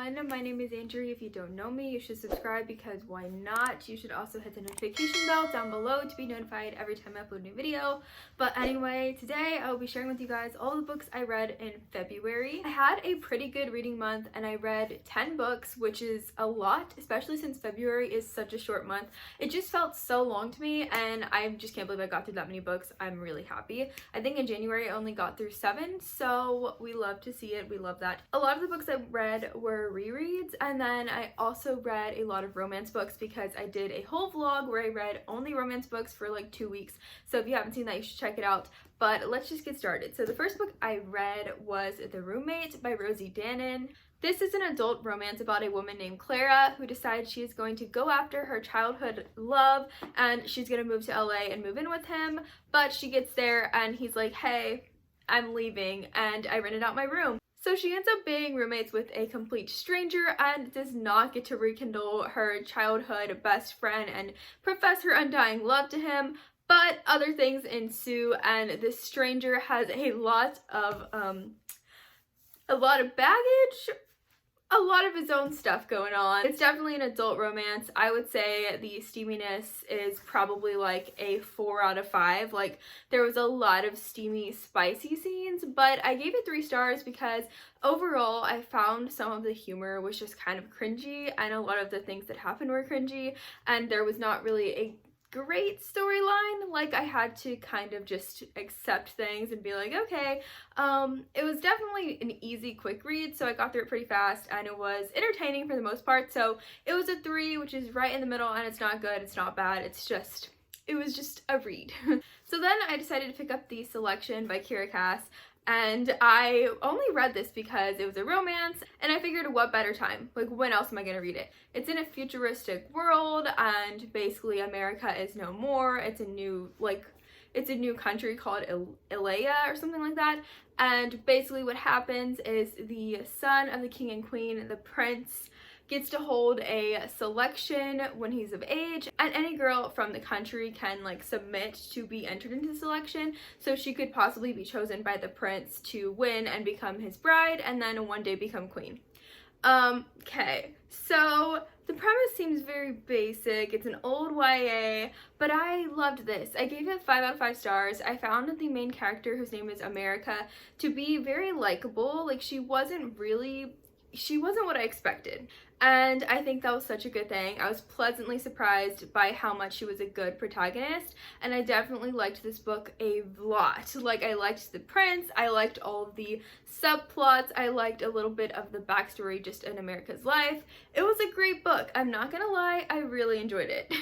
everyone, my name is Andrea. If you don't know me, you should subscribe because why not? You should also hit the notification bell down below to be notified every time I upload a new video. But anyway, today I will be sharing with you guys all the books I read in February. I had a pretty good reading month and I read 10 books, which is a lot, especially since February is such a short month. It just felt so long to me and I just can't believe I got through that many books. I'm really happy. I think in January I only got through 7, so we love to see it. We love that. A lot of the books I read were rereads, and then I also read a lot of romance books because I did a whole vlog where I read only romance books for like 2 weeks. So if you haven't seen that, you should check it out. But let's just get started. So the first book I read was The Roommate by Rosie Danan. This is an adult romance about a woman named Clara who decides she is going to go after her childhood love and she's going to move to LA and move in with him. But she gets there and he's like, hey, I'm leaving and I rented out my room. So she ends up being roommates with a complete stranger and does not get to rekindle her childhood best friend and profess her undying love to him. But other things ensue and this stranger has a lot of baggage, a lot of his own stuff going on. It's definitely an adult romance. I would say the steaminess is probably like a 4 out of 5. Like, there was a lot of steamy, spicy scenes, but I gave it 3 stars because overall I found some of the humor was just kind of cringy and a lot of the things that happened were cringy, and there was not really a great storyline. Like, I had to kind of just accept things and be like, okay. It was definitely an easy, quick read, so I got through it pretty fast and it was entertaining for the most part. So it was a 3, which is right in the middle, and it's not good, it's not bad, it was just a read. So then I decided to pick up The Selection by Kiera Cass. And I only read this because it was a romance, and I figured what better time? Like, when else am I gonna read it? It's in a futuristic world, and basically America is no more. It's a new country called Ilaya or something like that. And basically what happens is the son of the king and queen, the prince, gets to hold a selection when he's of age, and any girl from the country can like submit to be entered into the selection, so she could possibly be chosen by the prince to win and become his bride and then one day become queen. Okay, so the premise seems very basic. It's an old YA, but I loved this. I gave it 5 out of 5 stars. I found the main character, whose name is America, to be very likable. Like, she wasn't what I expected. And I think that was such a good thing. I was pleasantly surprised by how much she was a good protagonist, and I definitely liked this book a lot. Like, I liked the prince, I liked all of the subplots, I liked a little bit of the backstory just in America's life. It was a great book. I'm not gonna lie, I really enjoyed it.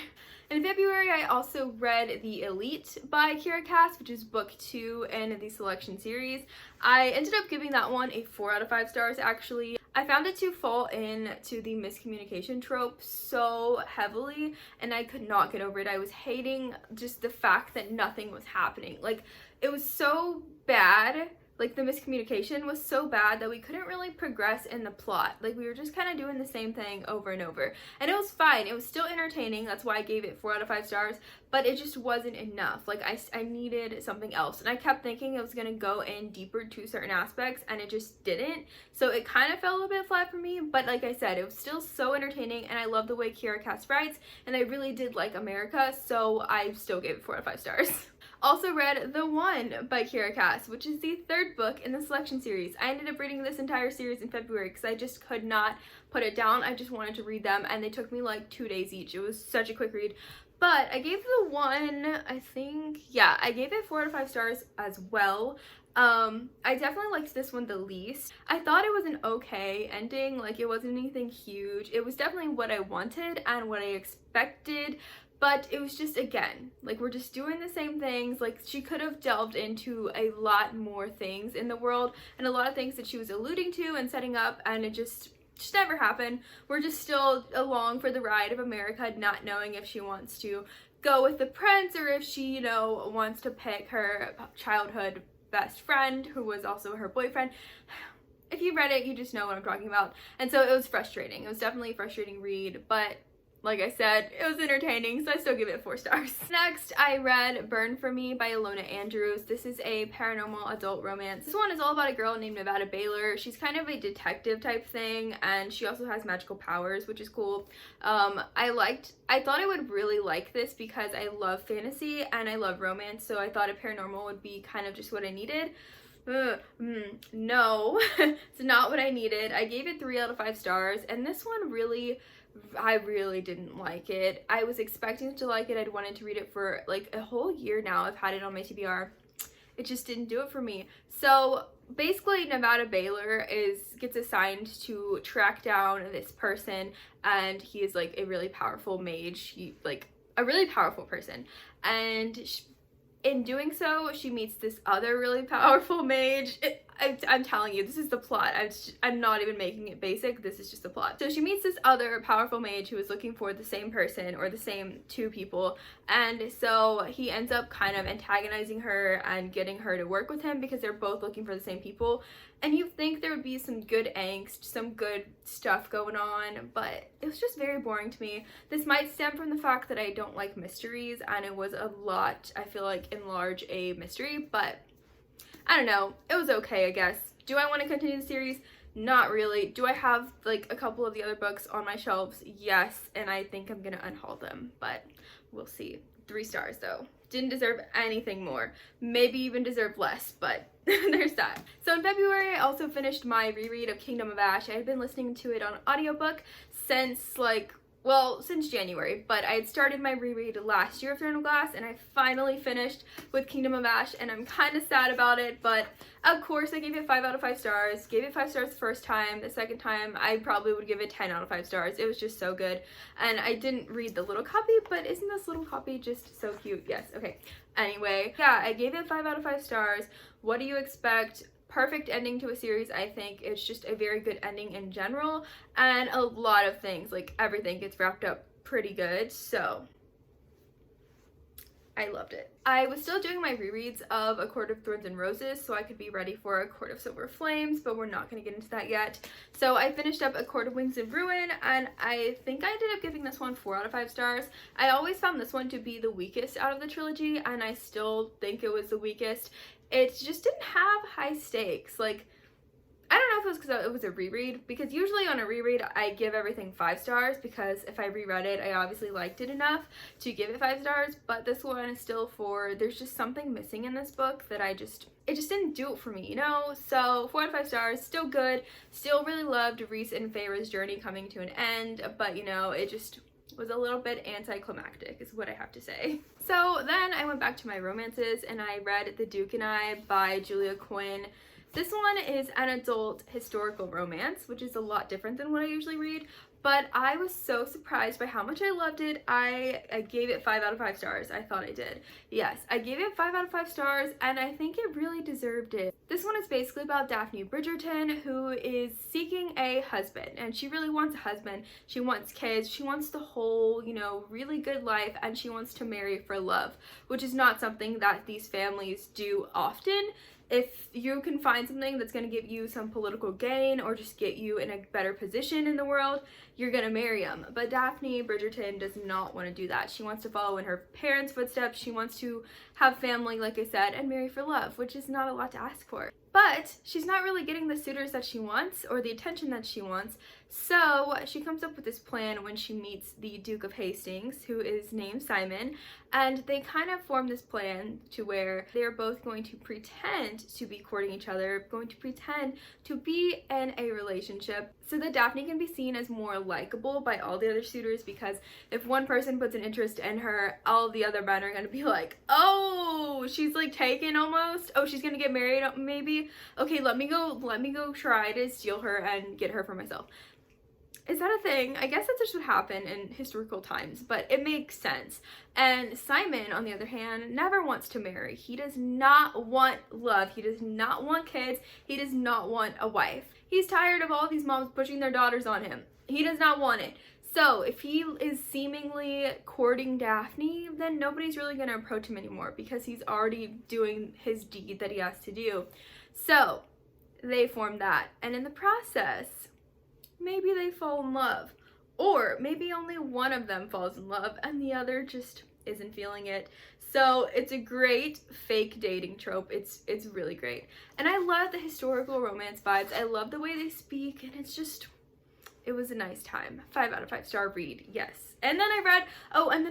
In February, I also read The Elite by Kiera Cass, which is book 2 in the Selection series. I ended up giving that one a 4 out of 5 stars, actually. I found it to fall into the miscommunication trope so heavily, and I could not get over it. I was hating just the fact that nothing was happening. Like, it was so bad. Like, the miscommunication was so bad that we couldn't really progress in the plot. Like, we were just kind of doing the same thing over and over. And it was fine. It was still entertaining. That's why I gave it 4 out of 5 stars. But it just wasn't enough. Like, I needed something else. And I kept thinking it was going to go in deeper to certain aspects, and it just didn't. So it kind of fell a little bit flat for me. But like I said, it was still so entertaining. And I love the way Kiera Cass writes. And I really did like America. So I still gave it 4 out of 5 stars. Also read The One by Kiera Cass, which is the 3rd book in the Selection series. I ended up reading this entire series in February because I just could not put it down. I just wanted to read them, and they took me like 2 days each. It was such a quick read. But I gave The One, I gave it 4 out of 5 stars as well. I definitely liked this one the least. I thought it was an okay ending. Like, it wasn't anything huge. It was definitely what I wanted and what I expected. But it was just, again, like, we're just doing the same things. Like, she could have delved into a lot more things in the world and a lot of things that she was alluding to and setting up, and it just never happened. We're just still along for the ride of America, not knowing if she wants to go with the prince or if she, you know, wants to pick her childhood best friend, who was also her boyfriend. If you read it, you just know what I'm talking about. And so it was frustrating. It was definitely a frustrating read, but like I said, it was entertaining, so I still give it 4 stars. Next, I read Burn For Me by Ilona Andrews. This is a paranormal adult romance. This one is all about a girl named Nevada Baylor. She's kind of a detective type thing, and she also has magical powers, which is cool. I thought I would really like this because I love fantasy and I love romance, so I thought a paranormal would be kind of just what I needed. No, it's not what I needed. I gave it 3 out of 5 stars, and this one I really didn't like it. I was expecting to like it. I'd wanted to read it for like a whole year now. I've had it on my TBR. It just didn't do it for me. So basically, Nevada Baylor gets assigned to track down this person, and he is like a really powerful mage. A really powerful person, and in doing so, she meets this other really powerful mage. I'm telling you, this is the plot. I'm not even making it basic. This is just the plot. So she meets this other powerful mage who is looking for the same person, or the same 2 people. And so he ends up kind of antagonizing her and getting her to work with him because they're both looking for the same people. And you think there would be some good angst, some good stuff going on, but it was just very boring to me. This might stem from the fact that I don't like mysteries, and it was a lot, I feel like, in large a mystery, but I don't know. It was okay, I guess. Do I want to continue the series? Not really. Do I have like a couple of the other books on my shelves? Yes, and I think I'm gonna unhaul them, but we'll see. 3 stars though. Didn't deserve anything more. Maybe even deserved less, but there's that. So in February, I also finished my reread of Kingdom of Ash. I had been listening to it on audiobook since since January, but I had started my reread last year of Throne of Glass, and I finally finished with Kingdom of Ash, and I'm kind of sad about it, but of course I gave it 5 out of 5 stars. Gave it 5 stars the first time. The second time, I probably would give it 10 out of 5 stars. It was just so good, and I didn't read the little copy, but isn't this little copy just so cute? Yes, okay. Anyway, yeah, I gave it 5 out of 5 stars. What do you expect? Perfect ending to a series. I think it's just a very good ending in general, and a lot of things, like everything gets wrapped up pretty good, so I loved it. I was still doing my rereads of A Court of Thorns and Roses so I could be ready for A Court of Silver Flames, but we're not going to get into that yet. So I finished up A Court of Wings and Ruin, and I think I ended up giving this one 4 out of 5 stars. I always found this one to be the weakest out of the trilogy, and I still think it was the weakest. It just didn't have high stakes. Like, I don't know if it was because it was a reread, because usually on a reread I give everything 5 stars because if I reread it, I obviously liked it enough to give it 5 stars, but this one is still 4. There's just something missing in this book that it just didn't do it for me, you know? So 4 out of 5 stars, still good, still really loved Rhys and Feyre's journey coming to an end, but you know, it just was a little bit anticlimactic is what I have to say. So then I went back to my romances and I read The Duke and I by Julia Quinn. This one is an adult historical romance, which is a lot different than what I usually read, but I was so surprised by how much I loved it. I gave it 5 out of 5 stars. I thought I did. Yes, I gave it 5 out of 5 stars, and I think it really deserved it. This one is basically about Daphne Bridgerton, who is seeking a husband, and she really wants a husband. She wants kids. She wants the whole, you know, really good life, and she wants to marry for love, which is not something that these families do often. If you can find something that's going to give you some political gain or just get you in a better position in the world, you're going to marry them. But Daphne Bridgerton does not want to do that. She wants to follow in her parents' footsteps. She wants to have family, like I said, and marry for love, which is not a lot to ask for. But she's not really getting the suitors that she wants or the attention that she wants, so she comes up with this plan when she meets the Duke of Hastings, who is named Simon, and they kind of form this plan to where they're both going to pretend to be courting each other, going to pretend to be in a relationship, so that Daphne can be seen as more likable by all the other suitors, because if one person puts an interest in her, all the other men are going to be like, oh, she's like taken almost, oh, she's gonna get married maybe, okay, let me go try to steal her and get her for myself. Is that a thing? I guess that's just what happened in historical times, but it makes sense. And Simon, on the other hand, never wants to marry. He does not want love. He does not want kids. He does not want a wife. He's tired of all these moms pushing their daughters on him. He does not want it. So if he is seemingly courting Daphne, then nobody's really going to approach him anymore because he's already doing his deed that he has to do. So they form that. And in the process, maybe they fall in love. Or maybe only one of them falls in love and the other just isn't feeling it. So it's a great fake dating trope. It's really great. And I love the historical romance vibes. I love the way they speak, and it was a nice time. 5 out of 5 star read, yes. And then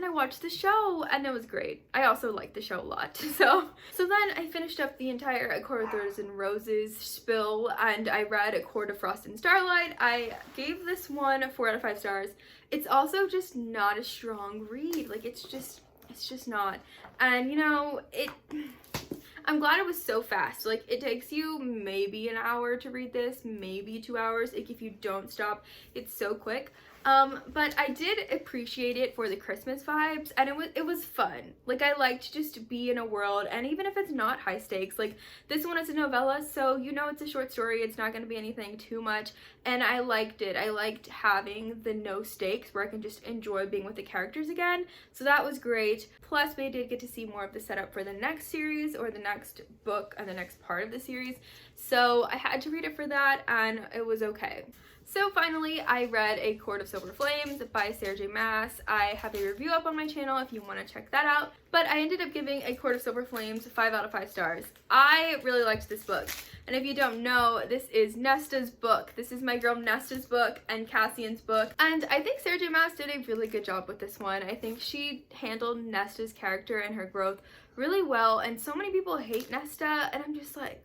I watched the show, and it was great. I also liked the show a lot. So then I finished up the entire A Court of Thorns and Roses spill, and I read A Court of Frost and Starlight. I gave this one 4 out of 5 stars. It's also just not a strong read. Like, it's just not. And you know, I'm glad it was so fast. Like, it takes you maybe an hour to read this, maybe 2 hours. Like, if you don't stop, it's so quick. But I did appreciate it for the Christmas vibes, and it was fun. Like, I liked to just be in a world, and even if it's not high stakes, like, this one is a novella, so you know it's a short story, it's not going to be anything too much, and I liked it. I liked having the no stakes where I can just enjoy being with the characters again, so that was great. Plus, we did get to see more of the setup for the next series, or the next book and the next part of the series, so I had to read it for that, and it was okay. So finally, I read A Court of Silver Flames by Sarah J Maas. I have a review up on my channel if you want to check that out. But I ended up giving A Court of Silver Flames 5 out of 5 stars. I really liked this book. And if you don't know, this is Nesta's book. This is my girl Nesta's book and Cassian's book. And I think Sarah J Maas did a really good job with this one. I think she handled Nesta's character and her growth really well. And so many people hate Nesta, and I'm just like,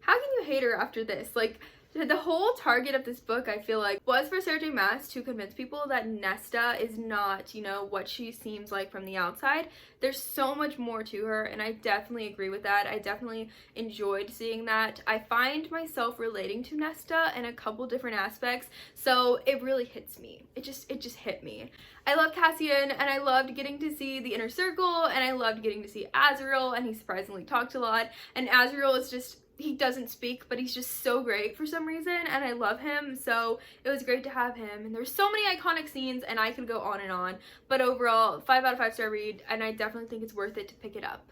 how can you hate her after this? Like, the whole target of this book, I feel like, was for Sarah J Maas to convince people that Nesta is not, you know, what she seems like from the outside. There's so much more to her, and I definitely agree with that. I definitely enjoyed seeing that. I find myself relating to Nesta in a couple different aspects, so it really hits me. It just hit me. I love Cassian, and I loved getting to see the Inner Circle, and I loved getting to see Azriel, and he surprisingly talked a lot, and Azriel is just, he doesn't speak, but he's just so great for some reason, and I love him, so it was great to have him. And there's so many iconic scenes, and I could go on, but overall, 5 out of 5 star read, and I definitely think it's worth it to pick it up.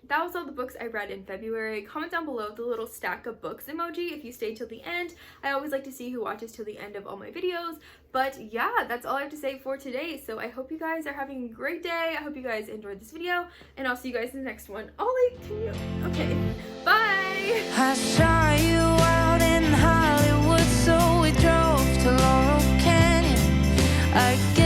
That was all the books I read in February. Comment down below the little stack of books emoji if you stayed till the end. I always like to see who watches till the end of all my videos. But yeah, that's all I have to say for today. So I hope you guys are having a great day. I hope you guys enjoyed this video, and I'll see you guys in the next one. Ollie, can you? Okay, bye! I saw you out in Hollywood, so we drove to Laurel Canyon.